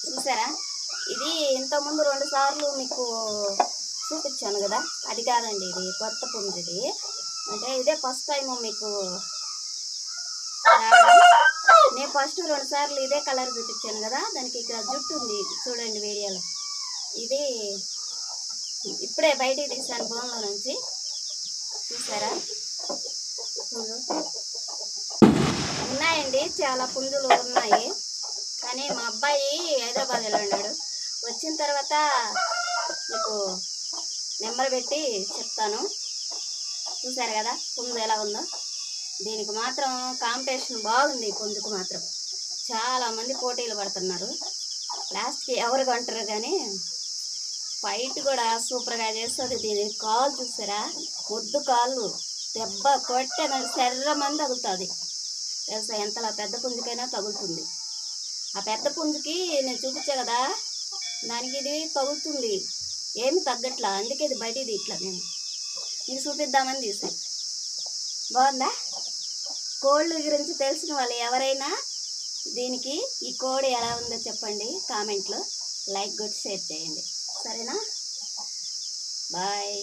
చూసారా? ఇది ఇంతకుముందు 2 సార్లు మీకు చూపించాను కదా, అది కాదండి, ఇది కొత్త పుంజు. ఇది అంటే ఇదే ఫస్ట్ టైం మీకు రావడం. నేను ఫస్ట్ 2 సార్లు ఇదే కలర్ చూపించాను కదా, దానికి ఇక్కడ జుట్టు ఉంది చూడండి వీడియోలో. ఇది ఇప్పుడే బయటికి తీసాను బోన్లో నుంచి. చూసారా? ఉన్నాయండి, చాలా పుంజులు ఉన్నాయి. కానీ మా అబ్బాయి హైదరాబాద్లో ఉన్నాడు. వచ్చిన తర్వాత మీకు నెంబర్ పెట్టి చెప్తాను. చూసారు కదా పుంజు ఎలా ఉందో. దీనికి మాత్రం కాంపిటీషన్ బాగుంది. పుంజుకు మాత్రం చాలామంది పోటీలు పడుతున్నారు. లాస్ట్కి ఎవరు కొంటారు కానీ ఫైట్ కూడా సూపర్గా చేస్తుంది. దీని కాలు చూసారా? ముద్దు కాళ్ళు, దెబ్బ కొట్టేదంటే శర్రమంది తగులుతుంది తెలుసా. ఎంతలా పెద్ద పుంజుకైనా తగులుతుంది. ఆ పెద్ద పుంజుకి నేను చూపించా కదా, దానికి ఇది తగులుతుంది, ఏమి తగ్గట్లా. అందుకే ఇది బయటిది ఇట్లా నేను మీకు చూపిద్దామని తీసాను. బాగుందా? కోళ్ళు గురించి తెలిసిన వాళ్ళు ఎవరైనా దీనికి ఈ కోడి ఎలా ఉందో చెప్పండి కామెంట్లో. లైక్ కొట్టి షేర్ చేయండి. సరేనా? బాయ్.